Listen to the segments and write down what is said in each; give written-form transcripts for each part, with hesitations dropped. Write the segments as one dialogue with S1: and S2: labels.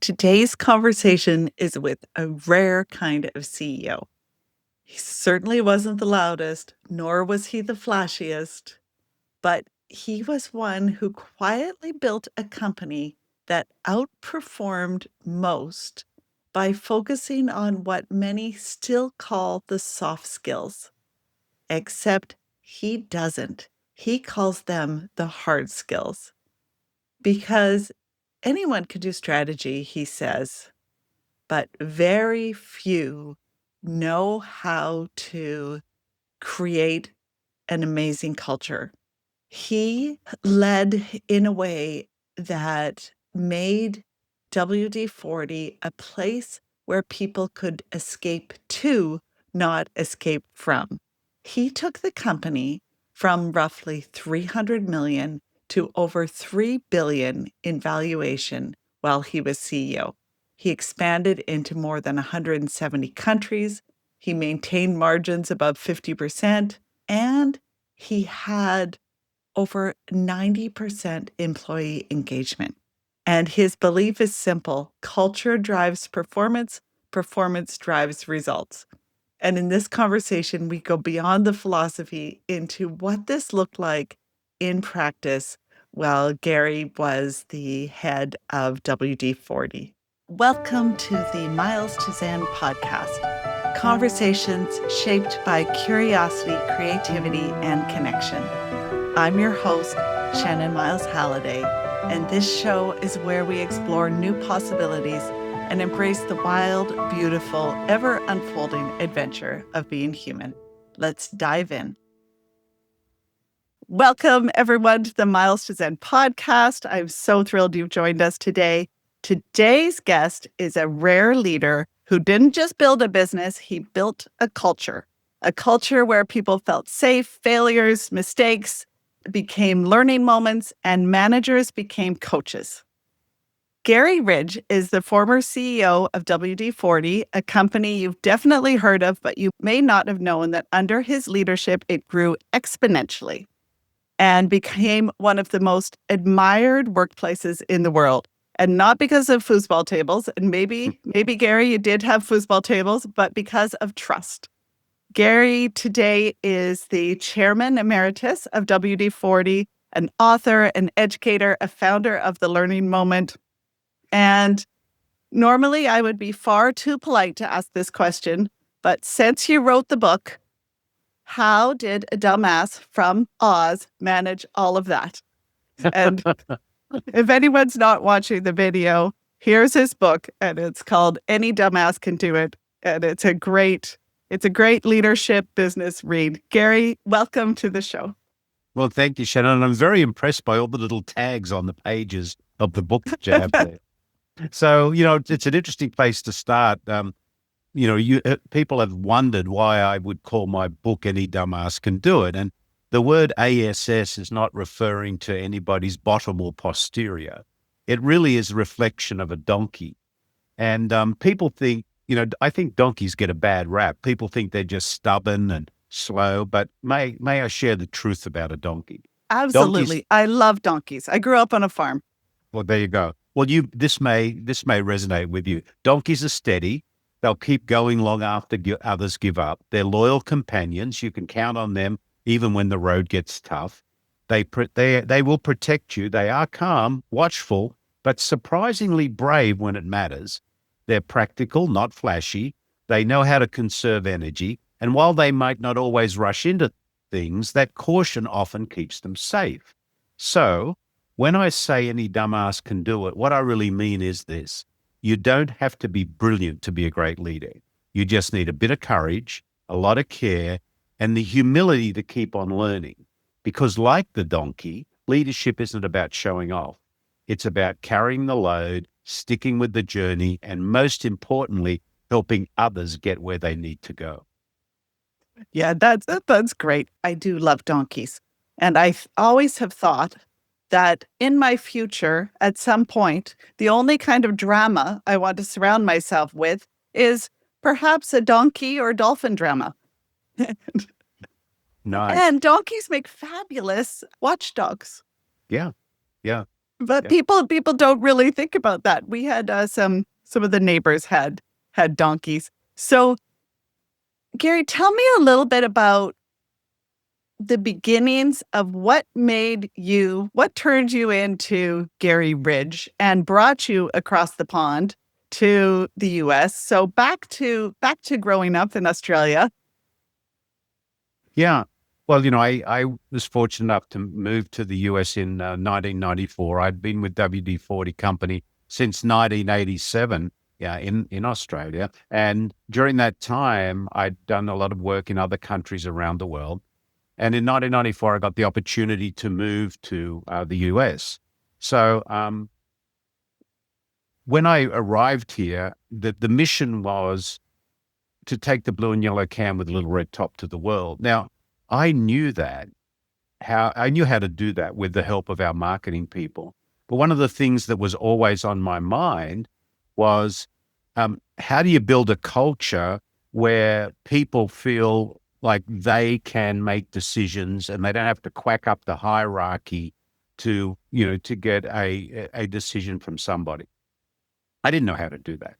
S1: Today's conversation is with a rare kind of CEO. He certainly wasn't the loudest, nor was he the flashiest, but he was one who quietly built a company that outperformed most by focusing on what many still call the soft skills. Except he doesn't. He calls them the hard skills. Because anyone can do strategy, he says, but very few know how to create an amazing culture. He led in a way that made WD-40 a place where people could escape to, not escape from. He took the company from roughly 300 million to over 3 billion in valuation while he was CEO. He expanded into more than 170 countries. He maintained margins above 50%, and he had over 90% employee engagement. And his belief is simple: culture drives performance, performance drives results. And in this conversation, we go beyond the philosophy into what this looked like in practice while Garry was the head of WD-40. Welcome to the Miles to Zen podcast, conversations shaped by curiosity, creativity, and connection. I'm your host, Shannon Miles Halliday, and this show is where we explore new possibilities and embrace the wild, beautiful, ever-unfolding adventure of being human. Let's dive in. Welcome, everyone, to the Miles to Zen podcast. I'm so thrilled you've joined us today. Today's guest is a rare leader who didn't just build a business, he built a culture where people felt safe, failures, mistakes became learning moments, and managers became coaches. Garry Ridge is the former CEO of WD-40, a company you've definitely heard of, but you may not have known that under his leadership, it grew exponentially and became one of the most admired workplaces in the world. And not because of foosball tables, and maybe Garry, you did have foosball tables, but because of trust. Garry today is the chairman emeritus of WD-40, an author, an educator, a founder of the Learning Moment. And normally I would be far too polite to ask this question, but since you wrote the book, how did a dumbass from Oz manage all of that? And if anyone's not watching the video, here's his book, and it's called Any Dumbass Can Do It. And it's a great leadership business read. Garry, welcome to the show.
S2: Well, thank you, Shannon. I'm very impressed by all the little tags on the pages of the book that you have there. So, it's an interesting place to start. People have wondered why I would call my book Any Dumbass Can Do It. And the word ASS is not referring to anybody's bottom or posterior. It really is a reflection of a donkey. And people think, I think donkeys get a bad rap. People think they're just stubborn and slow, but may I share the truth about a donkey?
S1: Absolutely. I love donkeys. I grew up on a farm.
S2: Well, there you go. Well, this may resonate with you. Donkeys are steady. They'll keep going long after others give up. They're loyal companions. You can count on them even when the road gets tough. They will protect you. They are calm, watchful, but surprisingly brave when it matters. They're practical, not flashy. They know how to conserve energy. And while they might not always rush into things, that caution often keeps them safe. So when I say any dumbass can do it, what I really mean is this: you don't have to be brilliant to be a great leader. You just need a bit of courage, a lot of care, and the humility to keep on learning. Because like the donkey, leadership isn't about showing off. It's about carrying the load, sticking with the journey, and most importantly, helping others get where they need to go.
S1: Yeah, that's great. I do love donkeys. And I always have thought that in my future, at some point, the only kind of drama I want to surround myself with is perhaps a donkey or dolphin drama.
S2: Nice.
S1: And donkeys make fabulous watchdogs.
S2: Yeah.
S1: But
S2: Yeah.
S1: people don't really think about that. We had some of the neighbors had donkeys. So, Garry, tell me a little bit about the beginnings of what turned you into Garry Ridge and brought you across the pond to the US. So back to growing up in Australia.
S2: Yeah. Well, I was fortunate enough to move to the US in 1994. I'd been with WD-40 Company since 1987, yeah, in Australia. And during that time, I'd done a lot of work in other countries around the world. And in 1994, I got the opportunity to move to the US. So when I arrived here, the mission was to take the blue and yellow can with a little red top to the world. Now, I knew that I knew how to do that with the help of our marketing people. But one of the things that was always on my mind was how do you build a culture where people feel like they can make decisions and they don't have to quack up the hierarchy to get a decision from somebody. I didn't know how to do that.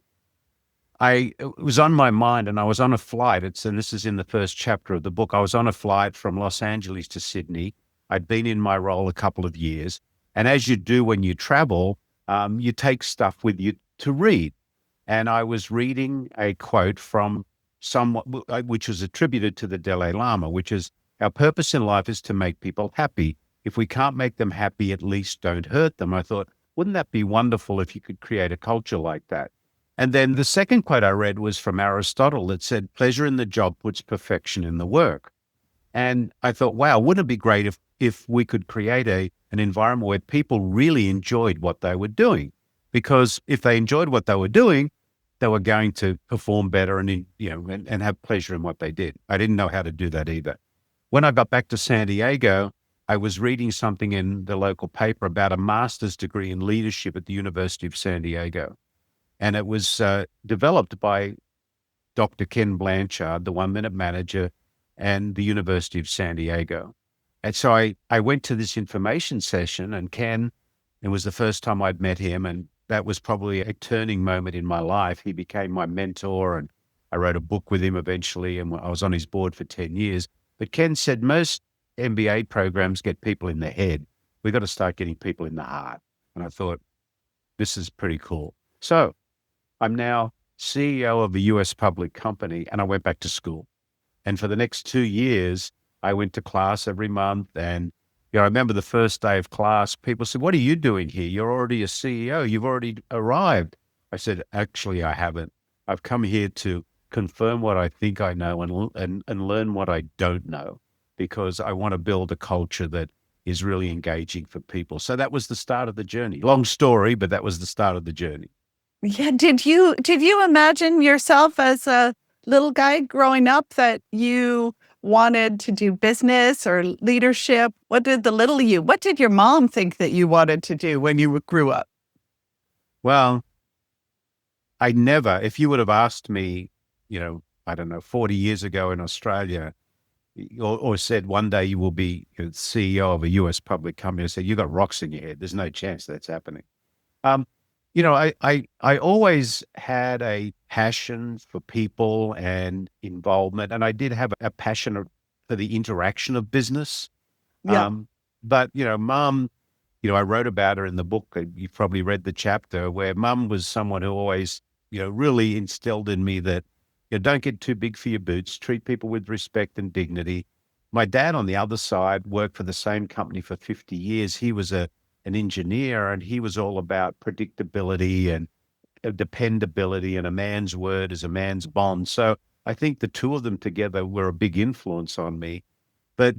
S2: It was on my mind, and I was on a flight. And this is in the first chapter of the book. I was on a flight from Los Angeles to Sydney. I'd been in my role a couple of years. And as you do when you travel, you take stuff with you to read. And I was reading a quote from someone, which was attributed to the Dalai Lama, which is, our purpose in life is to make people happy. If we can't make them happy, at least don't hurt them. I thought, wouldn't that be wonderful if you could create a culture like that? And then the second quote I read was from Aristotle that said, pleasure in the job puts perfection in the work. And I thought, wow, wouldn't it be great if we could create an environment where people really enjoyed what they were doing? Because if they enjoyed what they were doing, they were going to perform better and have pleasure in what they did. I didn't know how to do that either. When I got back to San Diego, I was reading something in the local paper about a master's degree in leadership at the University of San Diego. And it was developed by Dr. Ken Blanchard, the 1 Minute Manager, and the University of San Diego. And so I went to this information session, and Ken, it was the first time I'd met him, and that was probably a turning moment in my life. He became my mentor, and I wrote a book with him eventually, and I was on his board for 10 years. But Ken said, most MBA programs get people in the head. We've got to start getting people in the heart. And I thought, this is pretty cool. So I'm now CEO of a US public company, and I went back to school. And for the next 2 years, I went to class every month. And I remember the first day of class, people said, what are you doing here? You're already a CEO. You've already arrived. I said, actually, I haven't. I've come here to confirm what I think I know and learn what I don't know, because I want to build a culture that is really engaging for people. So that was the start of the journey. Long story, but that was the start of the journey.
S1: Yeah, did you imagine yourself as a little guy growing up that you wanted to do business or leadership? What did your mom think that you wanted to do when you grew up?
S2: Well, if you would have asked me, I don't know, 40 years ago in Australia, or said one day you will be CEO of a US public company, I said, you got rocks in your head. There's no chance that's happening. Um, I always had a passion for people and involvement, and I did have a passion for the interaction of business.
S1: Yeah.
S2: But Mom, I wrote about her in the book. You've probably read the chapter where Mum was someone who always, really instilled in me that don't get too big for your boots. Treat people with respect and dignity. My dad, on the other side, worked for the same company for 50 years. He was an engineer, and he was all about predictability and dependability, and a man's word is a man's bond. So I think the two of them together were a big influence on me. But,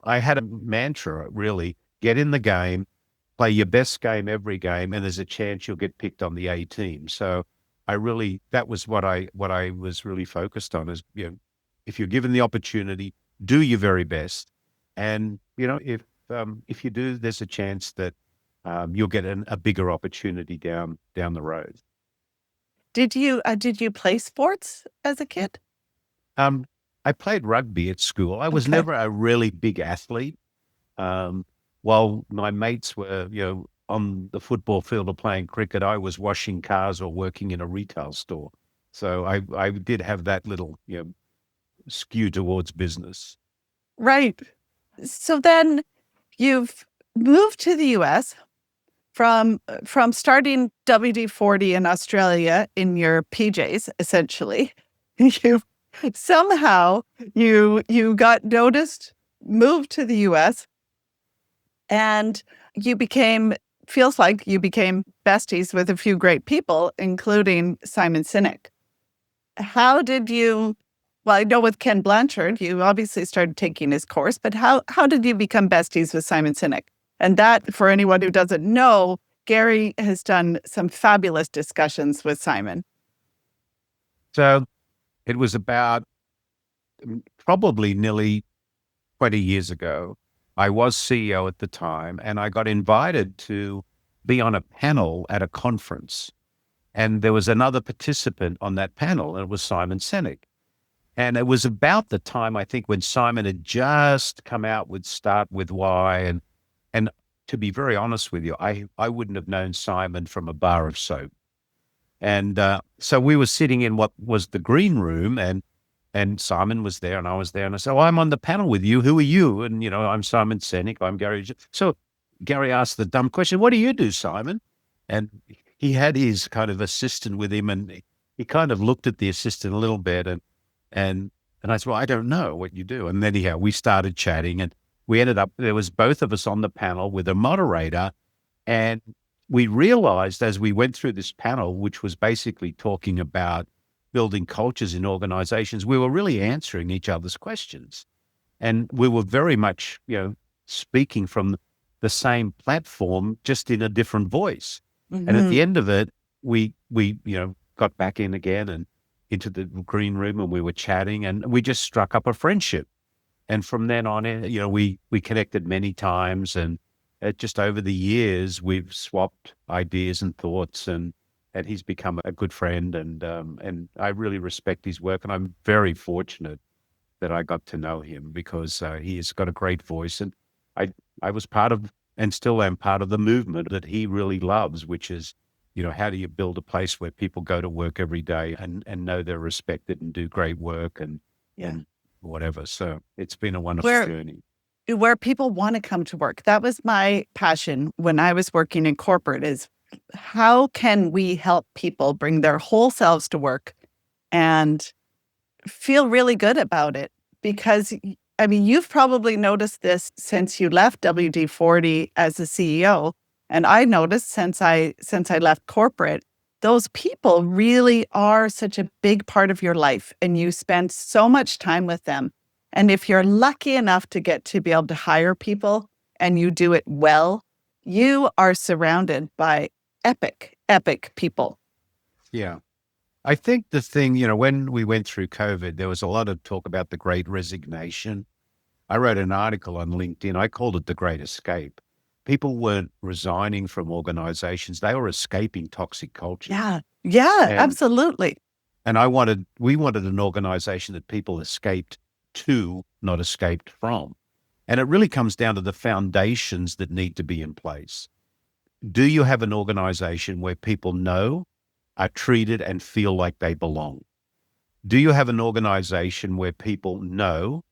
S2: I had a mantra, really: get in the game, play your best game every game, and there's a chance you'll get picked on the A team. So that was what I was really focused on is, if you're given the opportunity, do your very best. And, if you do, there's a chance that you'll get a bigger opportunity down the road.
S1: Did you play sports as a kid?
S2: I played rugby at school. I was
S1: Okay.
S2: never a really big athlete. Um, while my mates were, on the football field or playing cricket, I was washing cars or working in a retail store. So I did have that little, skew towards business.
S1: Right. So then you've moved to the US from starting WD-40 in Australia in your PJs, essentially. You somehow you got noticed, moved to the US, and you became feels like you became besties with a few great people, including Simon Sinek. How did you well, I know with Ken Blanchard, you obviously started taking his course, but how did you become besties with Simon Sinek? And that, for anyone who doesn't know, Garry has done some fabulous discussions with Simon.
S2: So it was about probably nearly 20 years ago. I was CEO at the time, and I got invited to be on a panel at a conference. And there was another participant on that panel, and it was Simon Sinek. And it was about the time, I think, when Simon had just come out with Start With Why. And to be very honest with you, I wouldn't have known Simon from a bar of soap. And so we were sitting in what was the green room, and Simon was there and I was there. And I said, "Oh, I'm on the panel with you. Who are you?" And, I'm Simon Sinek. I'm Garry. So Garry asked the dumb question, "What do you do, Simon?" And he had his kind of assistant with him, and he kind of looked at the assistant a little bit, and I said, "Well, I don't know what you do." And then we started chatting, and we ended up, there was both of us on the panel with a moderator. And we realized as we went through this panel, which was basically talking about building cultures in organizations, we were really answering each other's questions. And we were very much, speaking from the same platform, just in a different voice. And at
S1: Mhm.
S2: the end of it, we got back in again and into the green room, and we were chatting, and we just struck up a friendship. And from then on, we connected many times, and just over the years, we've swapped ideas and thoughts, and he's become a good friend, and I really respect his work, and I'm very fortunate that I got to know him because he has got a great voice, and I I was part of, and still am part of, the movement that he really loves, which is, how do you build a place where people go to work every day and know they're respected and do great work
S1: Yeah.
S2: and whatever. So it's been a wonderful
S1: Where
S2: journey.
S1: where people want to come to work. That was my passion when I was working in corporate is how can we help people bring their whole selves to work and feel really good about it? Because I mean, you've probably noticed this since you left WD-40 as a CEO, and I noticed since I left corporate, those people really are such a big part of your life, and you spend so much time with them. And if you're lucky enough to get to be able to hire people and you do it well, you are surrounded by epic, epic people.
S2: Yeah. I think the thing, when we went through COVID, there was a lot of talk about the great resignation. I wrote an article on LinkedIn. I called it the great escape. People weren't resigning from organizations. They were escaping toxic cultures.
S1: Yeah. Yeah,
S2: And
S1: absolutely.
S2: and we wanted an organization that people escaped to, not escaped from. And it really comes down to the foundations that need to be in place. Do you have an organization where people know, are treated, and feel like they belong? Do you have an organization where people know,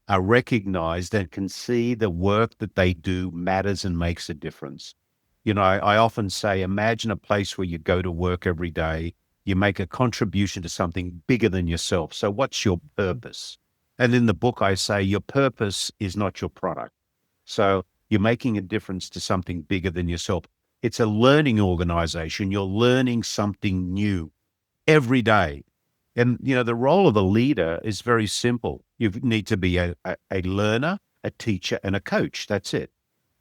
S2: are recognized, and can see the work that they do matters and makes a difference? I often say, imagine a place where you go to work every day, you make a contribution to something bigger than yourself. So what's your purpose? And in the book, I say your purpose is not your product. So you're making a difference to something bigger than yourself. It's a learning organization. You're learning something new every day. And, the role of a leader is very simple. You need to be a learner, a teacher, and a coach. That's it.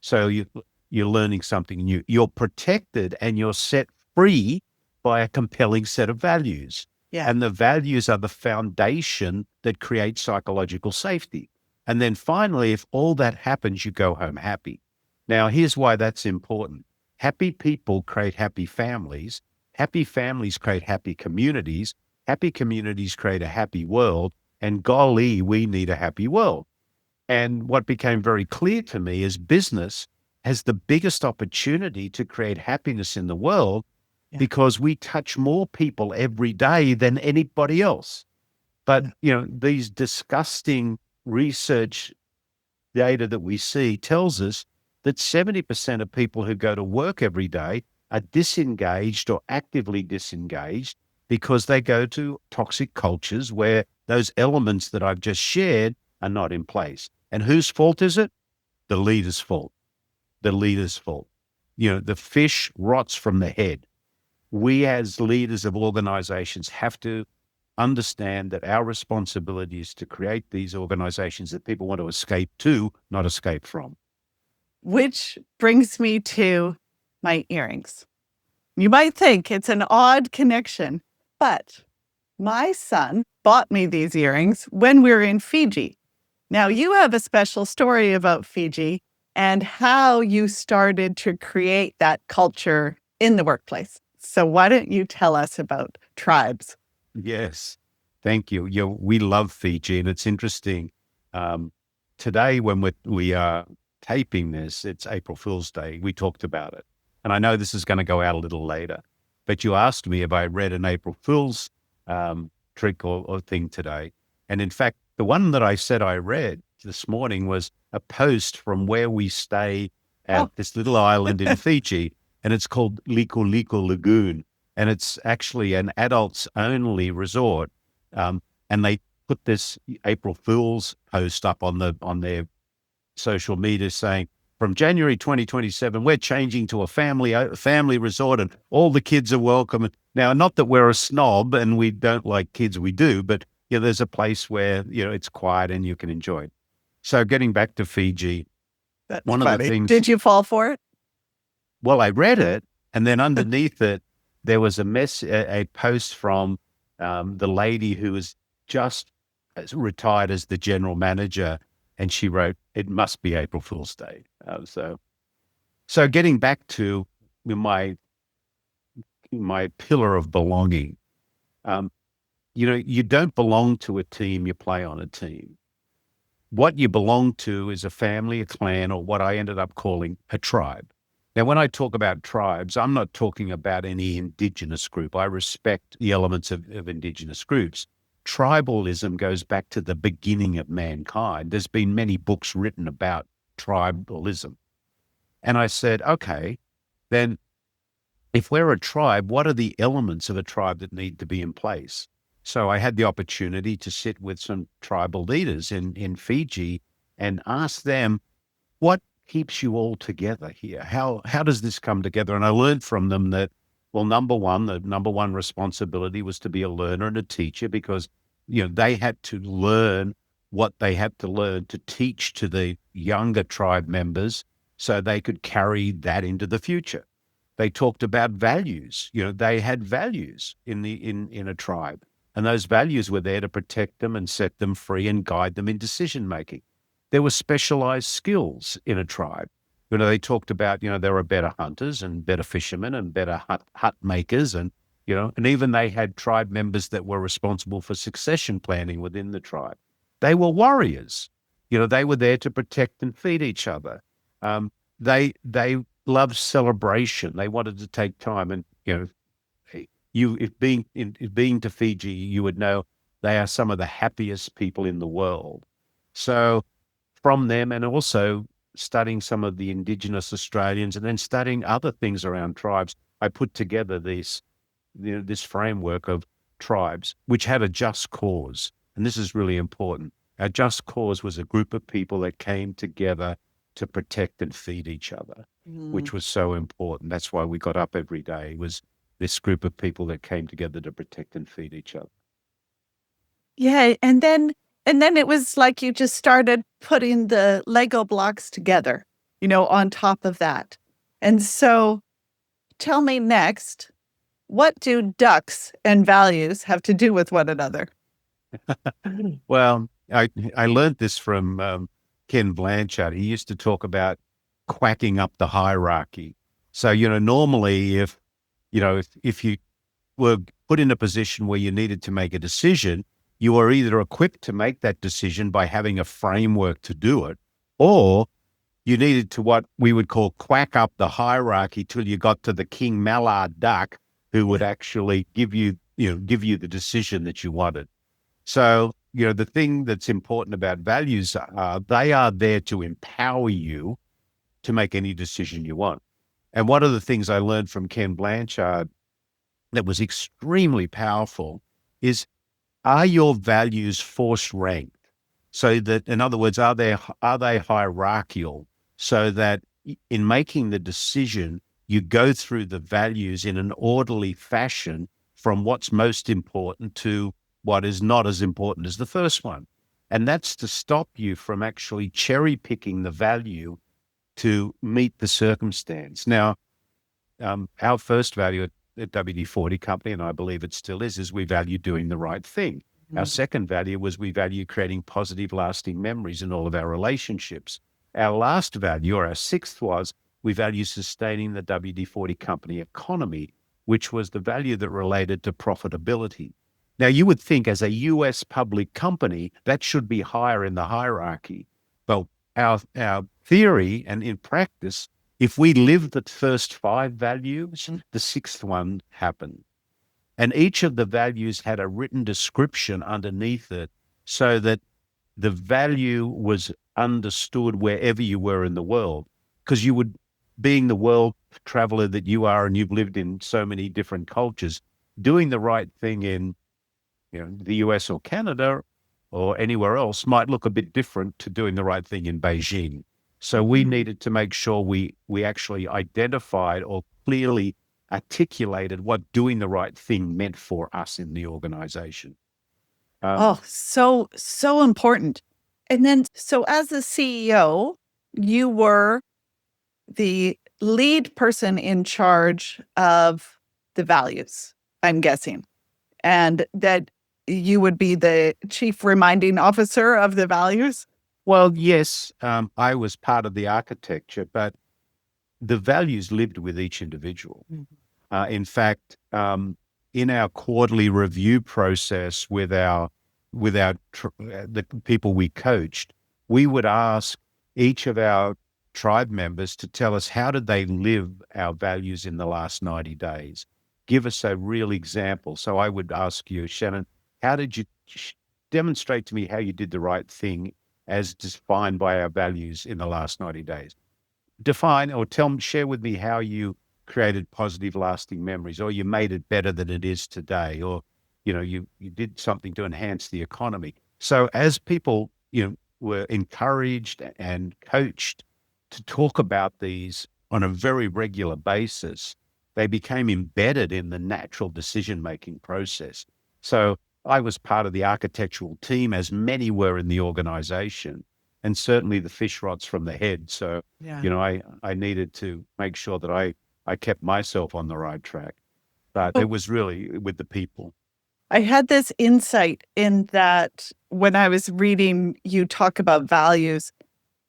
S2: So you're learning something new. You're protected and you're set free by a compelling set of values.
S1: Yeah.
S2: And the values are the foundation that create psychological safety. And then finally, if all that happens, you go home happy. Now, here's why that's important. Happy people create happy families. Happy families create happy communities. Happy communities create a happy world. And golly, we need a happy world. And what became very clear to me is business has the biggest opportunity to create happiness in the world
S1: Yeah.
S2: because we touch more people every day than anybody else. But,
S1: Yeah.
S2: these disgusting research data that we see tells us that 70% of people who go to work every day are disengaged or actively disengaged because they go to toxic cultures where those elements that I've just shared are not in place. And whose fault is it? The leader's fault. The leader's fault. The fish rots from the head. We as leaders of organizations have to understand that our responsibility is to create these organizations that people want to escape to, not escape from.
S1: Which brings me to my earrings. You might think it's an odd connection, but my son bought me these earrings when we were in Fiji. Now, you have a special story about Fiji and how you started to create that culture in the workplace. So, why don't you tell us about tribes?
S2: Yes. Thank you. We love Fiji, and it's interesting. Um, Today, when we are taping this, it's April Fool's Day. We talked about it. And I know this is going to go out a little later, but you asked me if I read an April Fool's trick or thing today. And in fact, the one that I said I read this morning was a post from where we stay
S1: Oh,
S2: at this little island in Fiji, and it's called Liko Liko Lagoon, and it's actually an adults only resort. And they put this April Fool's post up on their social media saying, from January 2027, we're changing to a family resort, and all the kids are welcome. Now, not that we're a snob and we don't like kids, we do, but there's a place where it's quiet and you can enjoy it. So, getting back to Fiji,
S1: that's
S2: one of the
S1: funny.
S2: things
S1: Did you fall for it?
S2: well, I read it, and then underneath it, there was a post from the lady who was just retired as the general manager, and she wrote, "It must be April Fool's Day." So getting back to my pillar of belonging, um, you don't belong to a team; you play on a team. What you belong to is a family, a clan, or what I ended up calling a tribe. Now, when I talk about tribes, I'm not talking about any indigenous group. I respect the elements of indigenous groups. Tribalism goes back to the beginning of mankind. There's been many books written about tribalism. And I said, okay, then if we're a tribe, what are the elements of a tribe that need to be in place? So I had the opportunity to sit with some tribal leaders in Fiji and ask them, what keeps you all together here? How does this come together? And I learned from them that, well, the number one responsibility was to be a learner and a teacher, because they had to learn what they had to learn to teach to the younger tribe members so they could carry that into the future. They talked about values. They had values in a tribe, and those values were there to protect them and set them free and guide them in decision making. There were specialized skills in a tribe. They talked about, there were better hunters and better fishermen and better hut makers, and even they had tribe members that were responsible for succession planning within the tribe. They were warriors. They were there to protect and feed each other. They loved celebration. They wanted to take time, and if being to Fiji, you would know they are some of the happiest people in the world. So from them, and also studying some of the indigenous Australians, and then studying other things around tribes, I put together this framework of tribes, which had a just cause. And this is really important. Our just cause was a group of people that came together to protect and feed each other,
S1: Mm.
S2: which was so important. That's why we got up every day, was this group of people that came together to protect and feed each other.
S1: Yeah, and then it was like you just started putting the Lego blocks together, on top of that. And so tell me next, what do ducks and values have to do with one another?
S2: Well, I learned this from Ken Blanchard. He used to talk about quacking up the hierarchy. So, normally if you were put in a position where you needed to make a decision, you were either equipped to make that decision by having a framework to do it, or you needed to what we would call quack up the hierarchy till you got to the King Mallard duck who would
S1: Yeah.
S2: actually give you the decision that you wanted. So, the thing that's important about values are they are there to empower you to make any decision you want. And one of the things I learned from Ken Blanchard that was extremely powerful is, are your values force ranked? So that, in other words, are they hierarchical? So that in making the decision, you go through the values in an orderly fashion from what's most important to what is not as important as the first one. And that's to stop you from actually cherry picking the value to meet the circumstance. Now, our first value at WD-40 Company, and I believe it still is we value doing the right thing. Our
S1: Mm.
S2: second value was we value creating positive, lasting memories in all of our relationships. Our last value, or our sixth, was we value sustaining the WD-40 Company economy, which was the value that related to profitability. Now, you would think as a US public company, that should be higher in the hierarchy. Well, our theory and in practice, if we live the first five values,
S1: Mm.
S2: the sixth one happened. And each of the values had a written description underneath it so that the value was understood wherever you were in the world. Because being the world traveler that you are, and you've lived in so many different cultures, doing the right thing in the US or Canada or anywhere else might look a bit different to doing the right thing in Beijing. So we
S1: Mhm.
S2: needed to make sure we actually identified or clearly articulated what doing the right thing meant for us in the organization. Um,
S1: Oh, so, so important. And then, so as a CEO, you were the lead person in charge of the values, I'm guessing, and that you would be the chief reminding officer of the values?
S2: well, yes, I was part of the architecture, but the values lived with each individual.
S1: Mhm.
S2: In fact, in our quarterly review process with the people we coached, we would ask each of our tribe members to tell us how did they live our values in the last 90 days. Give us a real example. So I would ask you, Shannon, how did you demonstrate to me how you did the right thing as defined by our values in the last 90 days? Define or share with me how you created positive, lasting memories, or you made it better than it is today, or you did something to enhance the economy. So as people were encouraged and coached to talk about these on a very regular basis, they became embedded in the natural decision making process. So I was part of the architectural team, as many were in the organization, and certainly the fish rots from the head. So
S1: Yeah.
S2: I needed to make sure that I kept myself on the right track. But it
S1: Oh,
S2: was really with the people.
S1: I had this insight in that when I was reading you talk about values,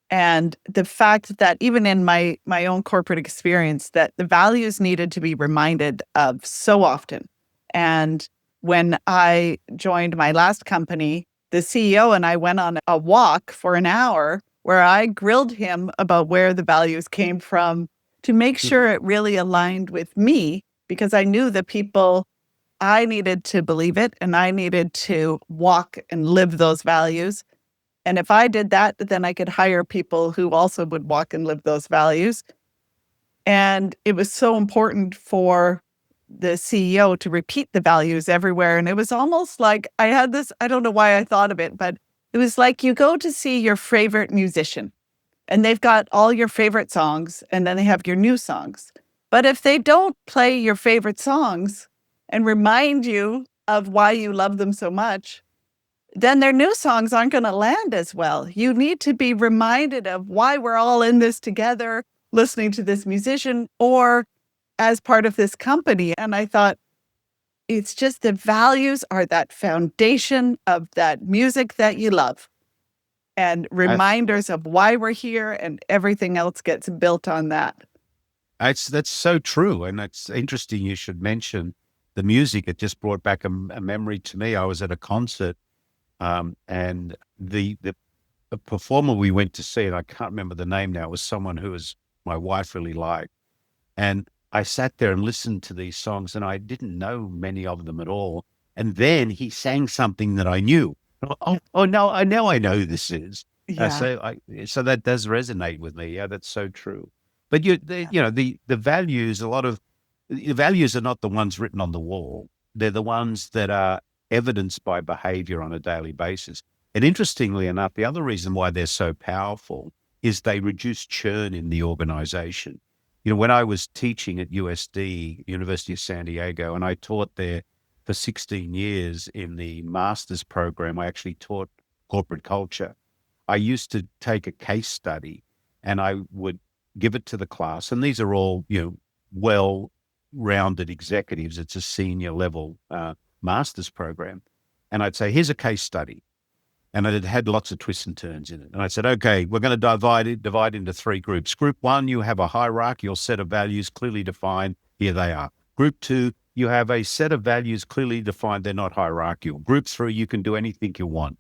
S1: and the fact that even in my own corporate experience, that the values needed to be reminded of so often. And when I joined my last company, the CEO and I went on a walk for an hour where I grilled him about where the values came from to make sure it really aligned with me, because I knew the people, I needed to believe it and I needed to walk and live those values. And if I did that, then I could hire people who also would walk and live those values. And it was so important for the CEO to repeat the values everywhere. And it was almost like I had this, I don't know why I thought of it, but it was like you go to see your favorite musician and they've got all your favorite songs and then they have your new songs. But if they don't play your favorite songs and remind you of why you love them so much, then their new songs aren't going to land as well. You need to be reminded of why we're all in this together, listening to this musician or as part of this company. And I thought, it's just the values are that foundation of that music that you love and
S2: I,
S1: reminders of why we're here, and everything else gets built on that.
S2: that's so true, and it's interesting you should mention the music. It just brought back a memory to me. I was at a concert, and the a performer we went to see, and I can't remember the name now. It was someone who was my wife really liked. And I sat there and listened to these songs, and I didn't know many of them at all. And then he sang something that I knew. Oh no, I know who this is.
S1: Yeah.
S2: So that does resonate with me. Yeah, that's so true. But the values, a lot of the values are not the ones written on the wall. They're the ones that are evidenced by behavior on a daily basis. And interestingly enough, the other reason why they're so powerful is they reduce churn in the organization. When I was teaching at USD, University of San Diego, and I taught there for 16 years in the master's program, I actually taught corporate culture. I used to take a case study and I would give it to the class. And these are all, well-rounded executives. It's a senior level master's program. And I'd say, here's a case study. And it had lots of twists and turns in it. And I said, okay, we're going to divide into three groups. Group one, you have a hierarchical set of values clearly defined. Here they are. Group two, you have a set of values clearly defined. They're not hierarchical. Group three, you can do anything you want.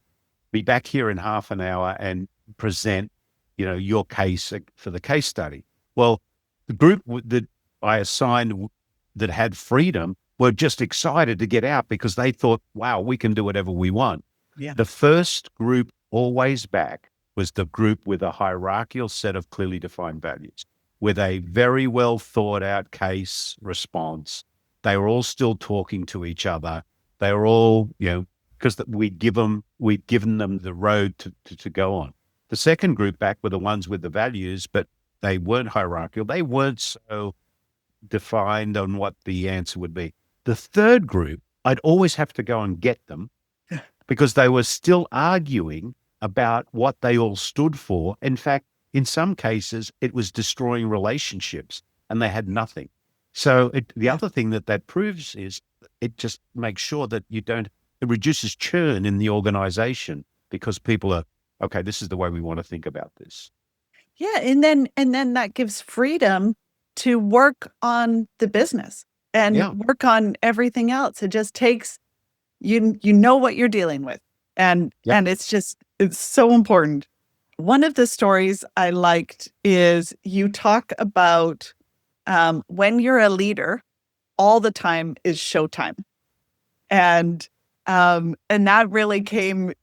S2: Be back here in half an hour and present, your case for the case study. Well, the group that I assigned that had freedom were just excited to get out because they thought, wow, we can do whatever we want.
S1: Yeah.
S2: The first group always back was the group with a hierarchical set of clearly defined values, with a very well thought out case response. They were all still talking to each other. They were all, because we'd given them the road to go on. The second group back were the ones with the values, but they weren't hierarchical. They weren't so defined on what the answer would be. The third group, I'd always have to go and get them because they were still arguing about what they all stood for. In fact, in some cases, it was destroying relationships and they had nothing. So the
S1: Yeah.
S2: other thing that proves is it just makes sure that it reduces churn in the organization because people are, okay, this is the way we want to think about this.
S1: Yeah, and then that gives freedom to work on the business and
S2: Yeah.
S1: work on everything else. It just takes you know what you're dealing with. And
S2: Yep.
S1: and it's so important. One of the stories I liked is you talk about when you're a leader, all the time is showtime. And that really came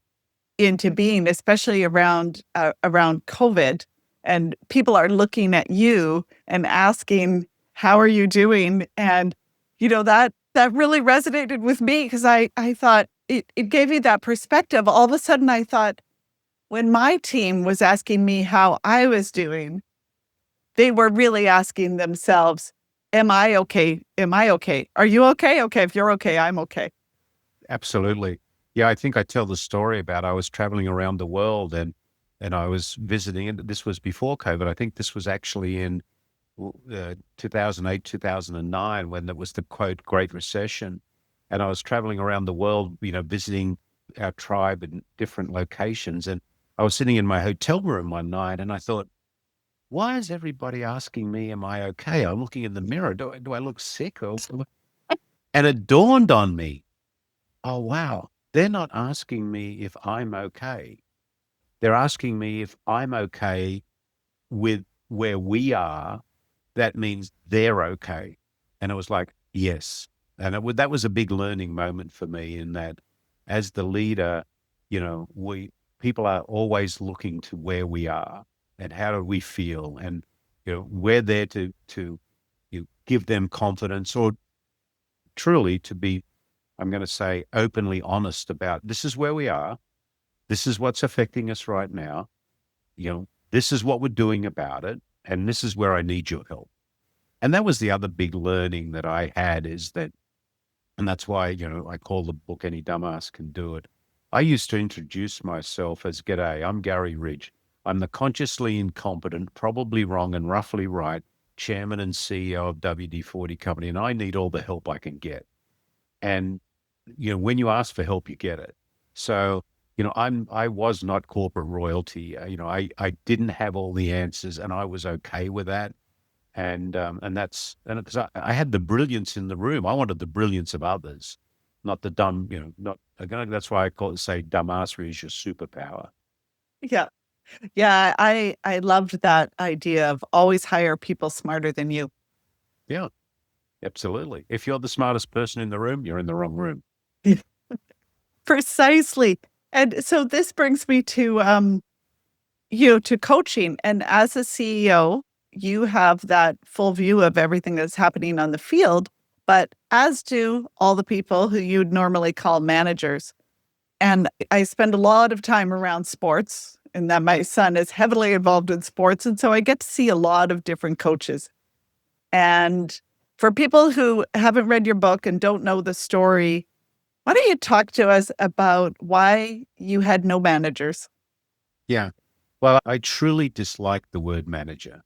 S1: into being, especially around COVID. And people are looking at you and asking, "How are you doing?" And that really resonated with me because I thought it gave me that perspective. All of a sudden, I thought when my team was asking me how I was doing, they were really asking themselves, "Am I okay? Am I okay? Are you okay? Okay, if you're okay, I'm okay."
S2: Absolutely. Yeah, I think I tell the story about I was traveling around the world and I was visiting, and this was before COVID. I think this was actually in 2008, 2009, when there was the quote Great Recession. And I was traveling around the world, visiting our tribe in different locations. And I was sitting in my hotel room one night and I thought, why is everybody asking me, am I okay? I'm looking in the mirror. Do I look sick? And it dawned on me, oh, wow, they're not asking me if I'm okay. They're asking me if I'm okay with where we are. That means they're okay. And it was like, yes. And that was a big learning moment for me in that as the leader, people are always looking to where we are and how do we feel. And, we're there to give them confidence or truly to be, I'm going to say, openly honest about this is where we are. This is what's affecting us right now. This is what we're doing about it. And this is where I need your help. And that was the other big learning that I had is that, and that's why, I call the book Any Dumbass Can Do It. I used to introduce myself as, G'day, I'm Garry Ridge. I'm the consciously incompetent, probably wrong and roughly right chairman and CEO of WD-40 Company, and I need all the help I can get. And, when you ask for help, you get it. So, I was not corporate royalty. I didn't have all the answers and I was okay with that. And because I had the brilliance in the room. I wanted the brilliance of others, not the dumb, not again. That's why I say dumbassery is your superpower.
S1: Yeah. Yeah, I loved that idea of always hire people smarter than you.
S2: Yeah, absolutely. If you're the smartest person in the room, you're in the wrong room.
S1: Precisely. And so this brings me to to coaching. And as a CEO, you have that full view of everything that's happening on the field, but as do all the people who you'd normally call managers. And I spend a lot of time around sports, and that my son is heavily involved in sports. And so I get to see a lot of different coaches. And for people who haven't read your book and don't know the story, why don't you talk to us about why you had no managers?
S2: Yeah. Well, I truly dislike the word manager.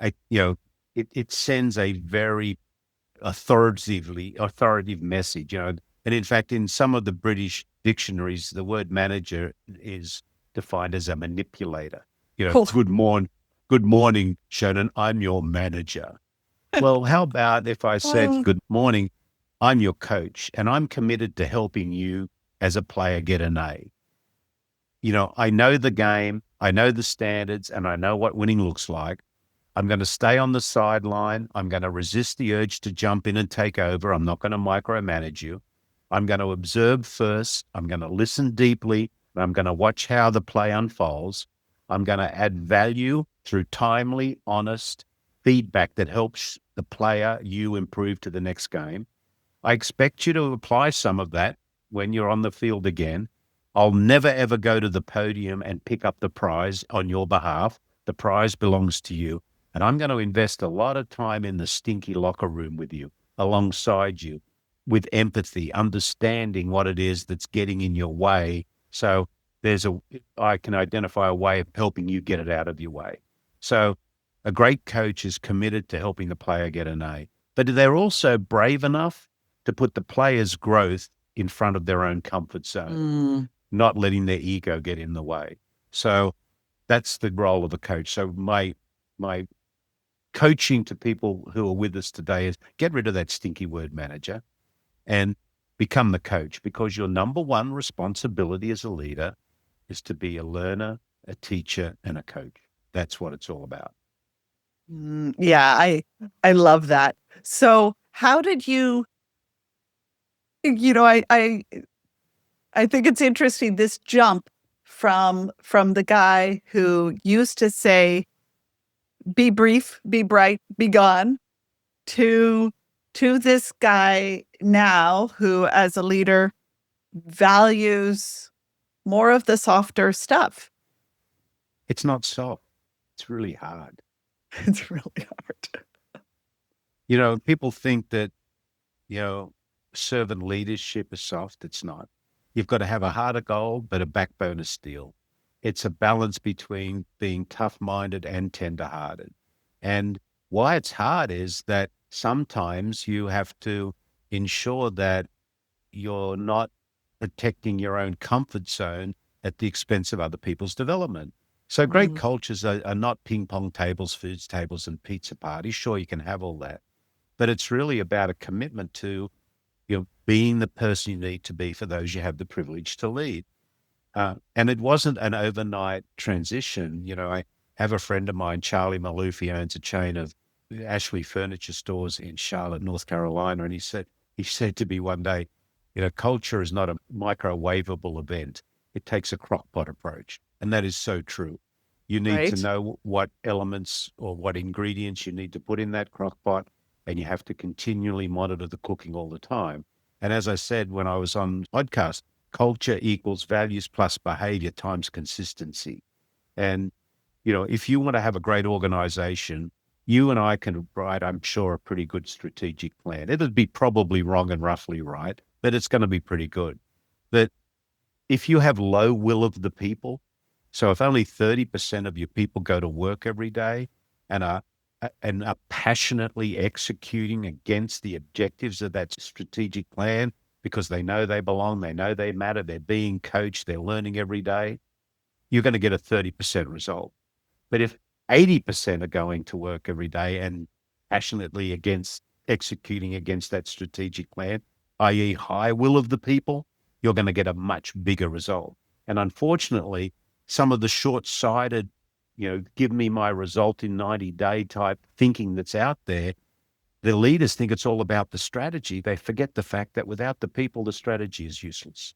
S2: It sends a very authoritative message, and in fact, in some of the British dictionaries, the word manager is defined as a manipulator.
S1: Oh,
S2: Good morning, Shannon. I'm your manager. Well, how about if I said,
S1: oh,
S2: good morning, I'm your coach and I'm committed to helping you as a player get an A. I know the game, I know the standards, and I know what winning looks like. I'm going to stay on the sideline. I'm going to resist the urge to jump in and take over. I'm not going to micromanage you. I'm going to observe first. I'm going to listen deeply. And I'm going to watch how the play unfolds. I'm going to add value through timely, honest feedback that helps the player, you improve to the next game. I expect you to apply some of that when you're on the field again. I'll never, ever go to the podium and pick up the prize on your behalf. The prize belongs to you. And I'm going to invest a lot of time in the stinky locker room with you, alongside you, with empathy, understanding what it is that's getting in your way. So I can identify a way of helping you get it out of your way. So a great coach is committed to helping the player get an A, but they're also brave enough to put the player's growth in front of their own comfort zone,
S1: mm,
S2: not letting their ego get in the way. So that's the role of a coach. So my coaching to people who are with us today is get rid of that stinky word manager and become the coach, because your number one responsibility as a leader is to be a learner, a teacher, and a coach. That's what it's all about.
S1: yeah, I love that. So how did you, I think it's interesting this jump from the guy who used to say, be brief, be bright, be gone, to this guy now who as a leader values more of the softer stuff.
S2: It's not soft. It's really hard.
S1: It's really hard.
S2: People think that, you know, servant leadership is soft. It's not. You've got to have a heart of gold, but a backbone of steel. It's a balance between being tough minded and tender hearted. And why it's hard is that sometimes you have to ensure that you're not protecting your own comfort zone at the expense of other people's development. So great
S1: Mm,
S2: cultures are not ping pong tables, foods tables, and pizza parties. Sure, you can have all that, but it's really about a commitment to being the person you need to be for those you have the privilege to lead. And it wasn't an overnight transition. I have a friend of mine, Charlie Maloof. He owns a chain of Ashley furniture stores in Charlotte, North Carolina. And he said to me one day, culture is not a microwavable event. It takes a crock pot approach. And that is so true. You need to
S1: right.
S2: know what elements or what ingredients you need to put in that crock pot, and you have to continually monitor the cooking all the time. And as I said when I was on podcast, culture equals values plus behavior times consistency. And, if you want to have a great organization, you and I can write, I'm sure, a pretty good strategic plan. It'll be probably wrong and roughly right, but it's going to be pretty good. But if you have low will of the people, so if only 30% of your people go to work every day and are passionately executing against the objectives of that strategic plan because they know they belong, they know they matter, they're being coached, they're learning every day, you're going to get a 30% result. But if 80% are going to work every day and passionately against executing against that strategic plan, i.e., high will of the people, you're going to get a much bigger result. And unfortunately, some of the short-sighted, give me my result in 90-day type thinking that's out there, the leaders think it's all about the strategy. They forget the fact that without the people, the strategy is useless.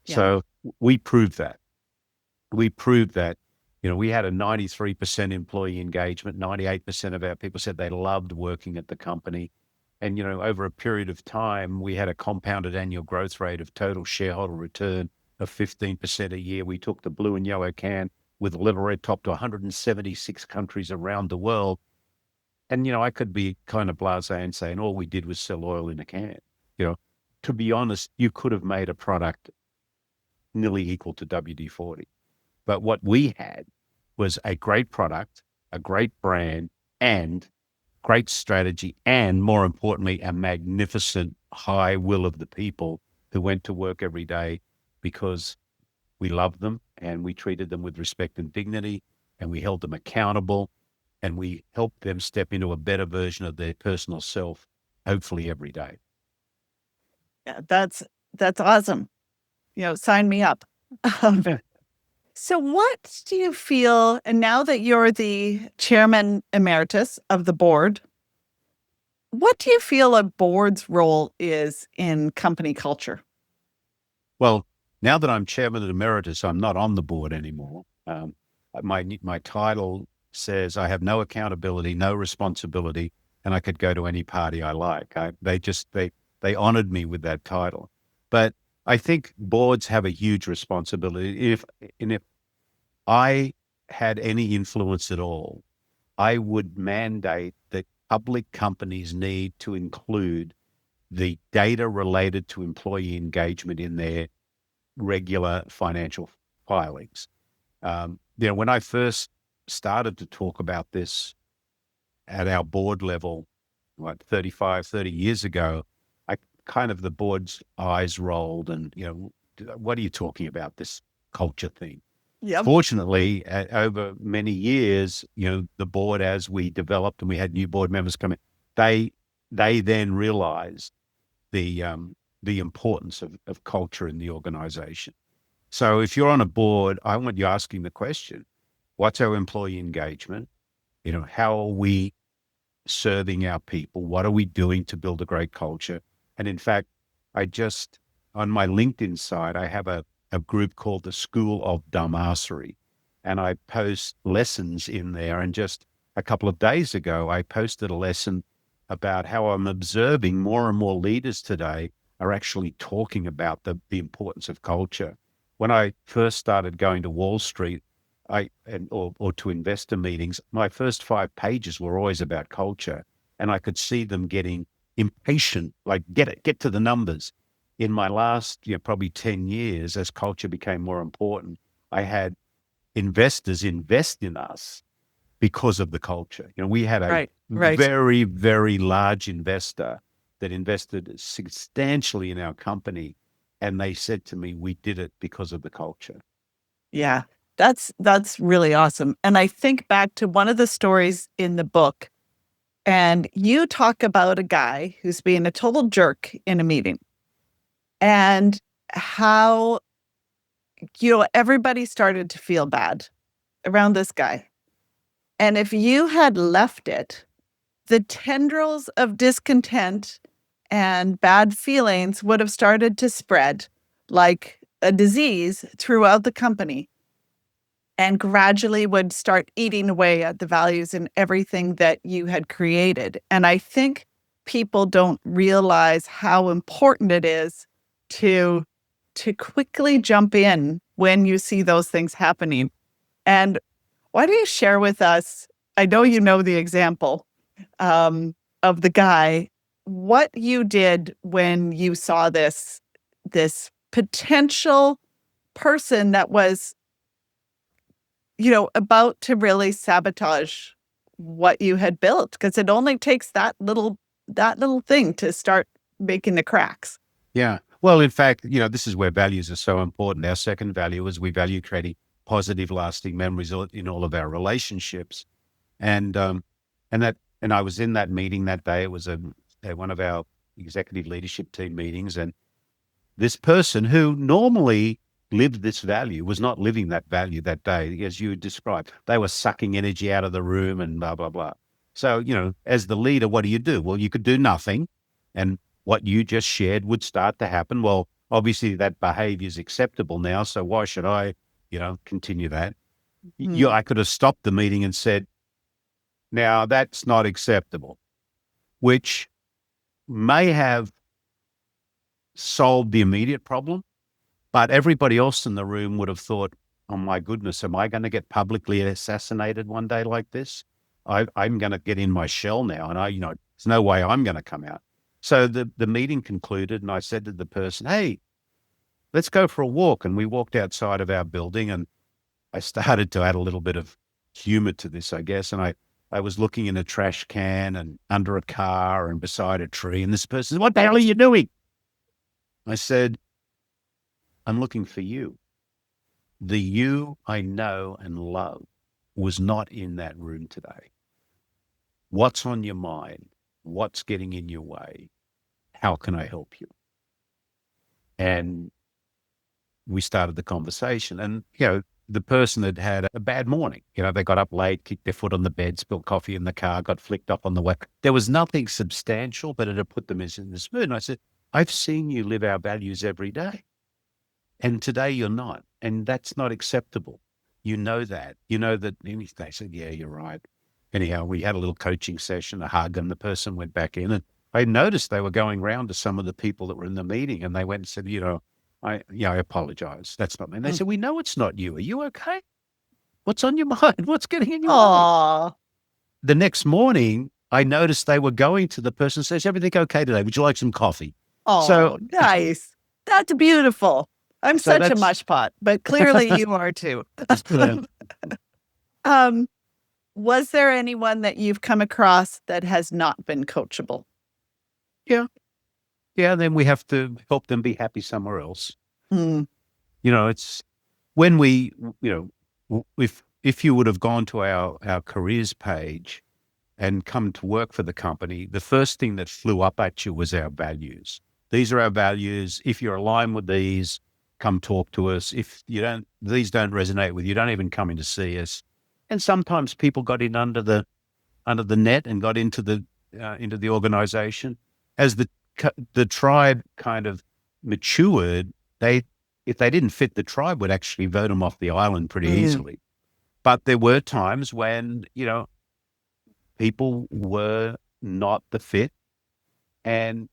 S1: Yeah.
S2: So we proved that. We proved that, we had a 93% employee engagement. 98% of our people said they loved working at the company. And, over a period of time, we had a compounded annual growth rate of total shareholder return of 15% a year. We took the blue and yellow can with a little red top to 176 countries around the world. And, I could be kind of blasé and saying all we did was sell oil in a can. To be honest, you could have made a product nearly equal to WD-40. But what we had was a great product, a great brand, and great strategy, and more importantly, a magnificent high will of the people who went to work every day because we loved them and we treated them with respect and dignity, and we held them accountable, and we helped them step into a better version of their personal self, hopefully every day.
S1: Yeah, that's awesome. Sign me up. Um,
S2: Yeah.
S1: So what do you feel, and now that you're the chairman emeritus of the board, what do you feel a board's role is in company culture?
S2: Well, now that I'm chairman emeritus, I'm not on the board anymore. My title says I have no accountability, no responsibility, and I could go to any party I like. They honored me with that title. But I think boards have a huge responsibility. If I had any influence at all, I would mandate that public companies need to include the data related to employee engagement in their regular financial filings. When I first started to talk about this at our board level, 30 years ago, I kind of, the board's eyes rolled and, what are you talking about, this culture thing?
S1: Yep.
S2: Fortunately, over many years, the board, as we developed and we had new board members come in, they then realized the importance of culture in the organization. So if you're on a board, I want you asking the question, what's our employee engagement? How are we serving our people? What are we doing to build a great culture? And in fact, on my LinkedIn site, I have a group called the School of Dumbassery, and I post lessons in there. And just a couple of days ago, I posted a lesson about how I'm observing more and more leaders today are actually talking about the importance of culture. When I first started going to Wall Street, or to investor meetings, my first 5 pages were always about culture, and I could see them getting impatient, like get to the numbers. In my last, probably 10 years, as culture became more important, I had investors invest in us because of the culture. We had a
S1: Right.
S2: very, very large investor that invested substantially in our company, and they said to me, we did it because of the culture.
S1: Yeah. That's really awesome. And I think back to one of the stories in the book, and you talk about a guy who's being a total jerk in a meeting, and how everybody started to feel bad around this guy. And if you had left it, the tendrils of discontent and bad feelings would have started to spread like a disease throughout the company, and gradually would start eating away at the values and everything that you had created. And I think people don't realize how important it is to quickly jump in when you see those things happening. And why don't you share with us, I know you know the example of the guy, what you did when you saw this potential person that was about to really sabotage what you had built, because it only takes that little thing to start making the cracks.
S2: Yeah. Well, in fact, this is where values are so important. Our second value is we value creating positive, lasting memories in all of our relationships. And and I was in that meeting that day. It was one of our executive leadership team meetings, and this person who normally lived this value was not living that value that day, as you described. They were sucking energy out of the room and blah, blah, blah. So, as the leader, what do? Well, you could do nothing. And what you just shared would start to happen. Well, obviously that behavior is acceptable now. So why should I, continue that?
S1: Mm.
S2: I could have stopped the meeting and said, now that's not acceptable, which may have solved the immediate problem. But everybody else in the room would have thought, oh my goodness, am I going to get publicly assassinated one day like this? I'm going to get in my shell now. And there's no way I'm going to come out. So the meeting concluded and I said to the person, hey, let's go for a walk. And we walked outside of our building and I started to add a little bit of humor to this, I guess. And I was looking in a trash can and under a car and beside a tree. And this person said, what the hell are you doing? I said, I'm looking for you. The you I know and love was not in that room today. What's on your mind? What's getting in your way? How can I help you? And we started the conversation. And, the person had had a bad morning. They got up late, kicked their foot on the bed, spilled coffee in the car, got flicked up on the way. There was nothing substantial, but it had put them in this mood. And I said, I've seen you live our values every day. And today you're not. And that's not acceptable. You know that. You know that. And they said, yeah, you're right. Anyhow, we had a little coaching session, a hug, and the person went back in. And I noticed they were going round to some of the people that were in the meeting. And they went and said, I apologize. That's not me. And they said, we know it's not you. Are you okay? What's on your mind? What's getting in your way?
S1: Aw.
S2: The next morning, I noticed they were going to the person and says, everything okay today? Would you like some coffee?
S1: Oh,
S2: So
S1: nice. That's beautiful. I'm
S2: So
S1: such a
S2: that's-
S1: mush pot, but clearly you are too. Was there anyone that you've come across that has not been coachable?
S2: Yeah. Then we have to help them be happy somewhere else.
S1: Mm.
S2: It's when we, if you would have gone to our careers page and come to work for the company, the first thing that flew up at you was our values. These are our values. If you're aligned with these, come talk to us. If these don't resonate with you, don't even come in to see us. And sometimes people got in under the net and got into the organization. As the tribe kind of matured, if they didn't fit the tribe, would actually vote them off the island pretty easily. But there were times when people were not the fit, and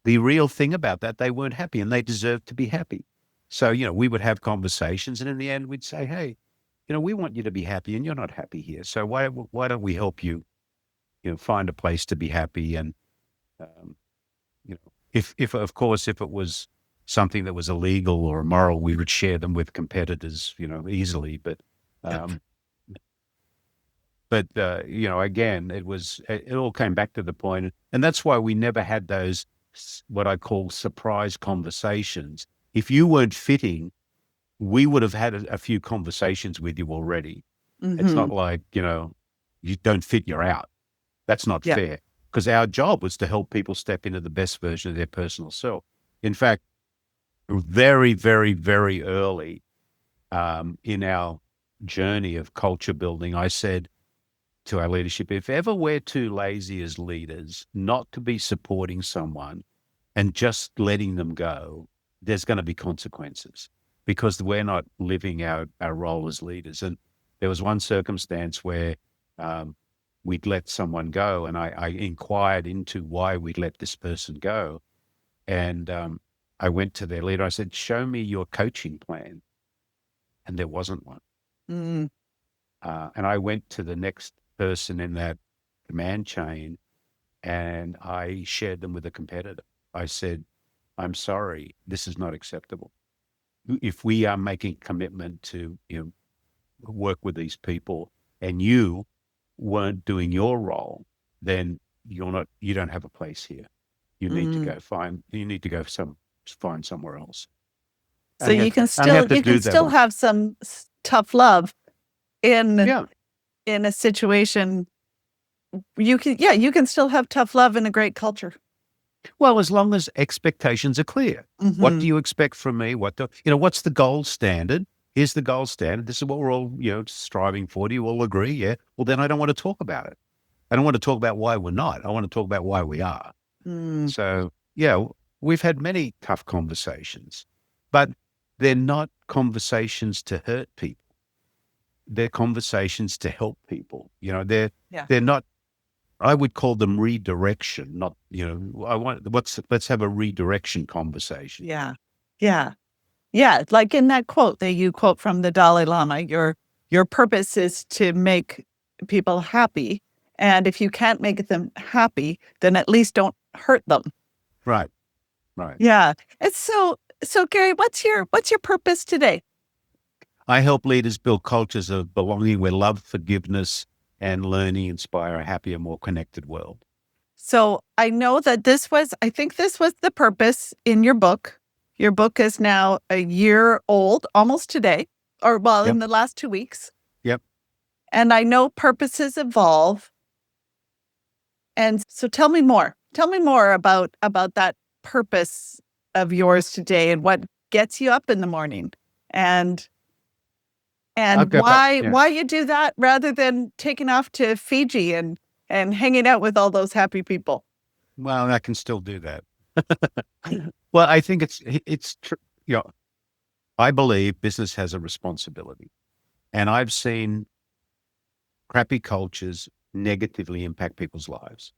S2: the real thing about that, they weren't happy, and they deserved to be happy. So we would have conversations, and in the end, we'd say, hey, we want you to be happy, and you're not happy here. So why don't we help you, find a place to be happy? And if of course, if it was something that was illegal or immoral, we would share them with competitors, easily. But again, it all came back to the point, and that's why we never had those what I call surprise conversations. If you weren't fitting, we would have had a few conversations with you already. It's not like, you don't fit, you're out. That's not fair, because our job was to help people step into the best version of their personal self. In fact, very, very, very early in our journey of culture building, I said to our leadership, if ever we're too lazy as leaders not to be supporting someone and just letting them go, there's going to be consequences, because we're not living our role as leaders. And there was one circumstance where we'd let someone go, and I inquired into why we'd let this person go. And I went to their leader. I said, show me your coaching plan. And there wasn't one.
S1: Mm.
S2: And I went to the next person in that command chain, and I shared them with a competitor. I said, I'm sorry, this is not acceptable. If we are making a commitment to work with these people, and you weren't doing your role, then you don't have a place here. You need to go find somewhere else.
S1: So you can still have some tough love in a situation. You can still have tough love in a great culture.
S2: Well, as long as expectations are clear. What
S1: Hmm.
S2: do you expect from me? What's the gold standard? Here's the gold standard. This is what we're all, striving for. Do you all agree? Yeah. Well, then I don't want to talk about it. I don't want to talk about why we're not. I want to talk about why we are.
S1: Mm,
S2: So, yeah, we've had many tough conversations, but they're not conversations to hurt people. They're conversations to help people.
S1: yeah.
S2: They're not, I would call them redirection, not, let's have a redirection conversation.
S1: Yeah. Yeah. Yeah. Like in that quote that you quote from the Dalai Lama, your purpose is to make people happy. And if you can't make them happy, then at least don't hurt them.
S2: Right, right.
S1: Yeah. It's so Gary, what's your purpose today?
S2: I help leaders build cultures of belonging where love, forgiveness, and learning inspire a happier, more connected world.
S1: So I know that I think this was the purpose in your book. Your book is now a year old, almost today, or well, in
S2: Yep,
S1: the last 2 weeks.
S2: yep.
S1: And I know purposes evolve. And so tell me more. Tell me more about that purpose of yours today and what gets you up in the morning and
S2: I'll
S1: and
S2: go back.
S1: why
S2: Yeah.
S1: why you do that rather than taking off to Fiji and hanging out with all those happy people.
S2: Well, I can still do that. Well, I think it's true. I believe business has a responsibility, and I've seen crappy cultures negatively impact people's lives,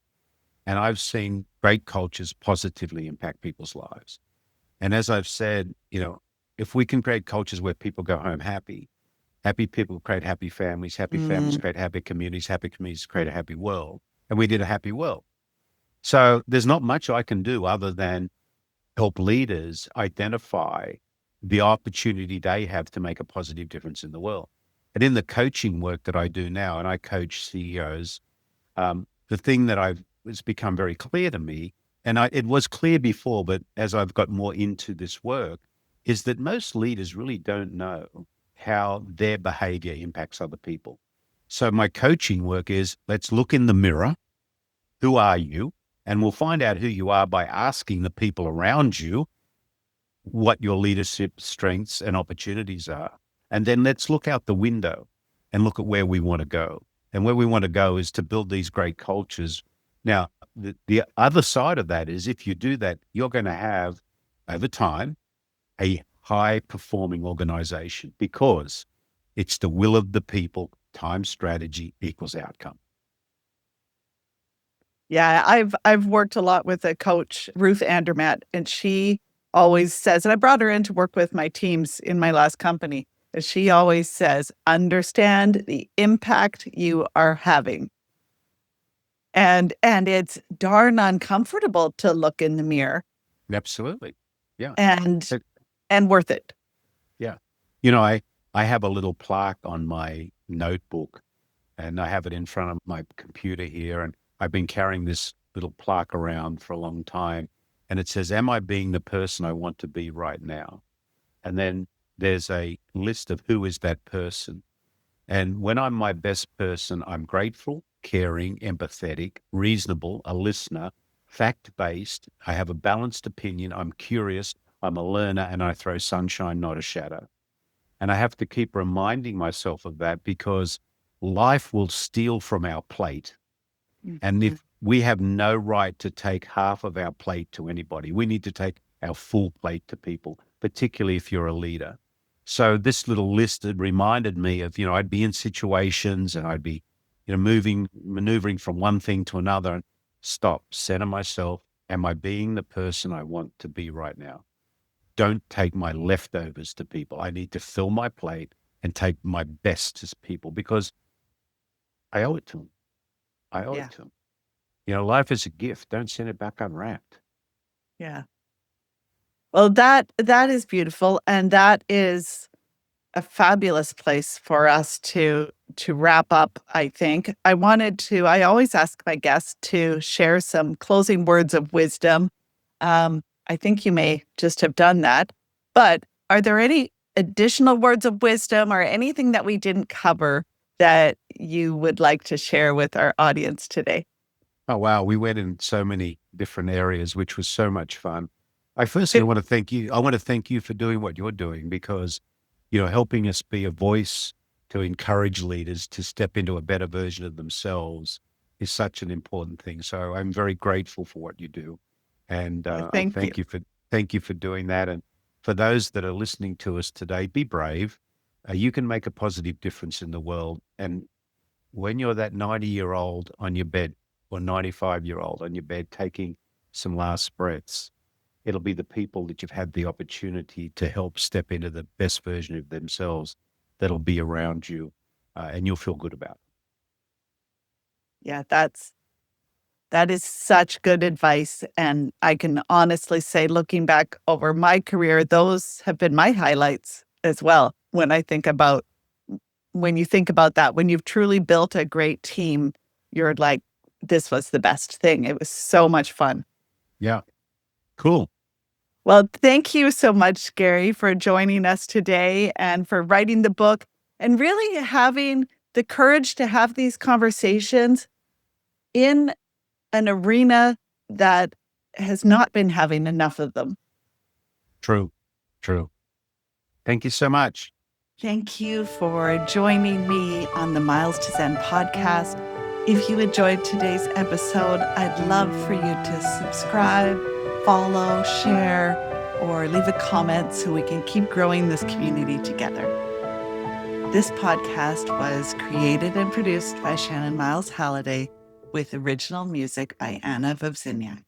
S2: and I've seen great cultures positively impact people's lives. And as I've said, if we can create cultures where people go home happy, happy people create happy families
S1: Mm,
S2: create happy communities create a happy world, and we did a happy world. So there's not much I can do other than help leaders identify the opportunity they have to make a positive difference in the world. And in the coaching work that I do now, and I coach CEOs, the thing that it's become very clear to me, and it was clear before, but as I've got more into this work, is that most leaders really don't know how their behavior impacts other people. So my coaching work is, let's look in the mirror. Who are you? And we'll find out who you are by asking the people around you what your leadership strengths and opportunities are. And then let's look out the window and look at where we want to go. And where we want to go is to build these great cultures. Now, the other side of that is if you do that, you're going to have, over time, a high performing organization because it's the will of the people, time strategy equals outcome.
S1: yeah, I've worked a lot with a coach, Ruth Andermatt, and she always says, and I brought her in to work with my teams in my last company, and she always says, understand the impact you are having. And it's darn uncomfortable to look in the mirror
S2: Absolutely. Yeah.
S1: and
S2: Uh,
S1: and worth it.
S2: Yeah. I have a little plaque on my notebook and I have it in front of my computer here. And I've been carrying this little plaque around for a long time. And it says, am I being the person I want to be right now? And then there's a list of who is that person. And when I'm my best person, I'm grateful, caring, empathetic, reasonable, a listener, fact based. I have a balanced opinion. I'm curious. I'm a learner and I throw sunshine, not a shadow. And I have to keep reminding myself of that because life will steal from our plate. And
S1: Mhm.
S2: if we have no right to take half of our plate to anybody, we need to take our full plate to people, particularly if you're a leader. So this little list had reminded me of, I'd be in situations and I'd be, maneuvering from one thing to another and stop, center myself. Am I being the person I want to be right now? Don't take my leftovers to people. I need to fill my plate and take my best to people because I owe it to them. I owe it
S1: Yeah,
S2: to them. Life is a gift. Don't send it back unwrapped.
S1: yeah. Well, that is beautiful, and that is a fabulous place for us to wrap up, I think. I always ask my guests to share some closing words of wisdom. I think you may just have done that, but are there any additional words of wisdom or anything that we didn't cover that you would like to share with our audience today?
S2: Oh, wow. We went in so many different areas, which was so much fun. I firstly
S1: It
S2: want to thank you. I want to thank you for doing what you're doing because, helping us be a voice to encourage leaders to step into a better version of themselves is such an important thing. So I'm very grateful for what you do. And I
S1: Thank you.
S2: thank you for doing that. And for those that are listening to us today, be brave. You can make a positive difference in the world. And when you're that 90-year-old on your bed or 95-year-old on your bed taking some last breaths, it'll be the people that you've had the opportunity to help step into the best version of themselves that'll be around you, and you'll feel good about it.
S1: Yeah, that is such good advice, and I can honestly say, looking back over my career, those have been my highlights as well. When you think about that, when you've truly built a great team, you're like, "This was the best thing." It was so much fun.
S2: Yeah, cool.
S1: Well, thank you so much, Gary, for joining us today and for writing the book and really having the courage to have these conversations in an arena that has not been having enough of them.
S2: True, true. Thank you so much.
S1: Thank you for joining me on the Miles to Zen podcast. If you enjoyed today's episode, I'd love for you to subscribe, follow, share, or leave a comment so we can keep growing this community together. This podcast was created and produced by Shannon Miles Halliday with original music by Anna Vovziniak.